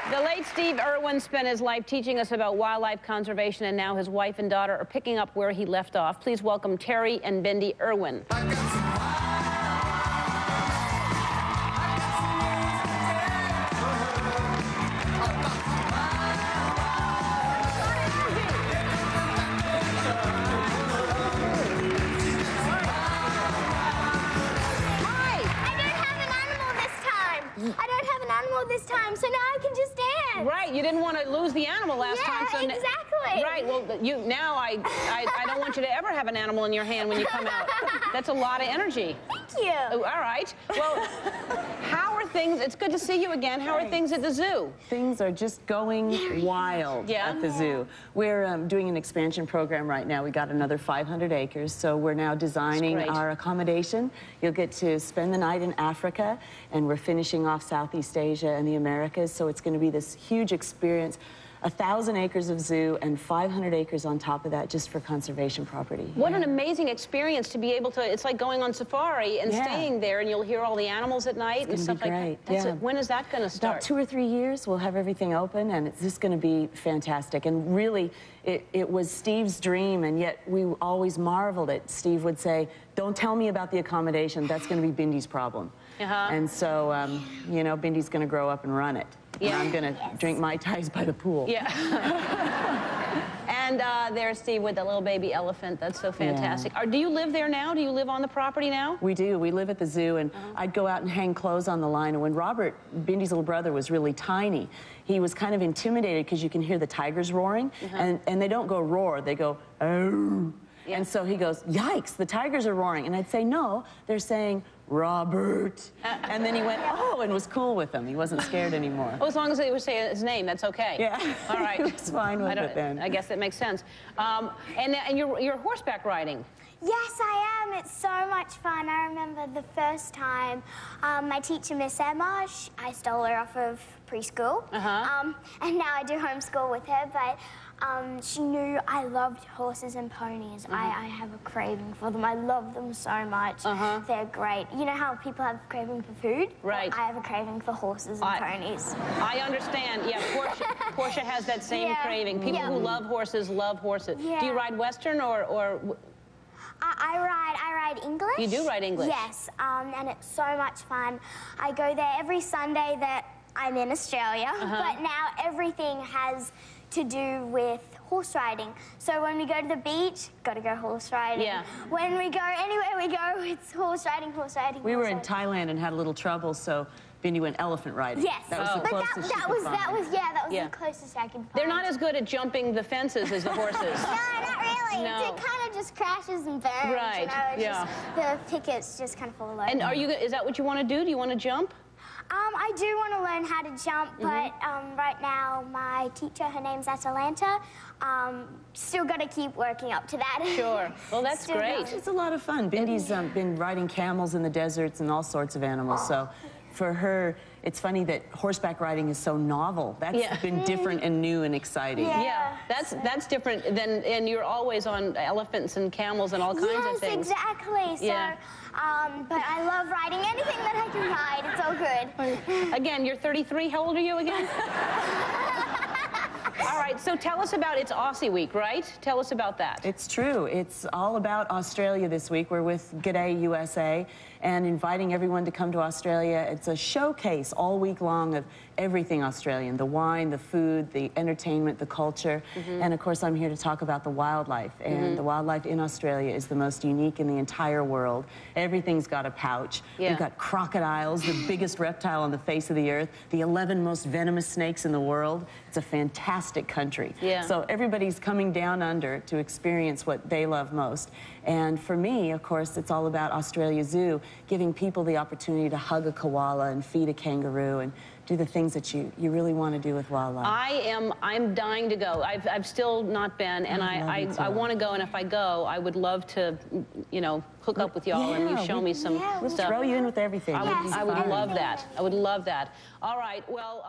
The late Steve Irwin spent his life teaching us about wildlife conservation, and now his wife and daughter are picking up where he left off. Please welcome Terri and Bindi Irwin. I don't have an animal this time, so now I can just dance. Right, you didn't want to lose the animal last time. So exactly. Right, well, now I don't want you to ever have an animal in your hand when you come out. That's a lot of energy. Thank you. Oh, all right. Well, how are things? It's good to see you again. How are things at the zoo? Things are just going wild at the zoo. We're doing an expansion program right now. We got another 500 acres, so we're now designing our accommodation. You'll get to spend the night in Africa, and we're finishing off Southeast Asia and the Americas, so it's going to be this huge experience. 1,000 acres of zoo and 500 acres on top of that just for conservation property. What an amazing experience to be able to, it's like going on safari and staying there, and you'll hear all the animals at night and stuff like that. When is that going to start? About 2 or 3 years, we'll have everything open, and it's just going to be fantastic. And really, it was Steve's dream, and yet we always marveled at. Steve would say, "Don't tell me about the accommodation, that's going to be Bindi's problem." And so, you know, Bindi's going to grow up and run it. Yeah. And I'm going to drink Mai Tais by the pool. Yeah. And there's Steve with the little baby elephant. That's so fantastic. Do you live there now? Do you live on the property now? We do. We live at the zoo, and I'd go out and hang clothes on the line. And when Robert, Bindi's little brother, was really tiny, he was kind of intimidated because you can hear the tigers roaring. And they don't go roar, they go, oh. And so he goes, yikes, the tigers are roaring. And I'd say, no, they're saying, Robert. And then he went, oh, and was cool with them. He wasn't scared anymore. Oh, as long as they would say his name, that's okay. Yeah. All right. He was fine with it then. I guess that makes sense. And you're horseback riding. Yes, I am. It's so much fun. I remember the first time my teacher, Miss Emma, I stole her off of preschool. And now I do homeschool with her, but she knew I loved horses and ponies. I have a craving for them. I love them so much. They're great. You know how people have a craving for food? Right. I have a craving for horses and ponies. I understand. Yeah, Portia has that same craving. People who love horses love horses. Do you ride Western or I ride English. You do ride English? Yes, and it's so much fun. I go there every Sunday that I'm in Australia, but now everything has to do with horse riding. So when we go to the beach, gotta go horse riding. Yeah. When we go anywhere we go, it's horse riding, horse riding. We were in Thailand and had a little trouble, so Bindi went elephant riding. Yes. That was the closest that was the closest I could find. They're not as good at jumping the fences as the horses. No, not really. No. It kind of just crashes and burns. Right. You know, the pickets just kind of fall over. And is that what you want to do? Do you want to jump? I do want to learn how to jump, but right now my teacher, her name's Atalanta, still got to keep working up to that. Sure. Well, that's great. It's a lot of fun. Bindi's been riding camels in the deserts and all sorts of animals, so for her, it's funny that horseback riding is so novel. That's been different and new and exciting. Yeah, that's different than, and you're always on elephants and camels and all kinds of things. Yes, exactly. So, but I love riding anything that I can ride. It's all good. Again, you're 33. How old are you again? All right, so tell us about, it's Aussie Week, right? Tell us about that. It's true. It's all about Australia this week. We're with G'day USA and inviting everyone to come to Australia. It's a showcase all week long of everything Australian, the wine, the food, the entertainment, the culture. And of course, I'm here to talk about the wildlife. And the wildlife in Australia is the most unique in the entire world. Everything's got a pouch. We've got crocodiles, the biggest reptile on the face of the earth, the 11 most venomous snakes in the world. It's a fantastic country. So everybody's coming down under to experience what they love most. And for me, of course, it's all about Australia Zoo, giving people the opportunity to hug a koala and feed a kangaroo and do the things that you really want to do with wildlife. I'm dying to go. I've still not been, and I want to go, and if I go, I would love to, you know, hook up with y'all and you show me some stuff. We'll throw you in with everything. I would love that. I would love that. All right, well...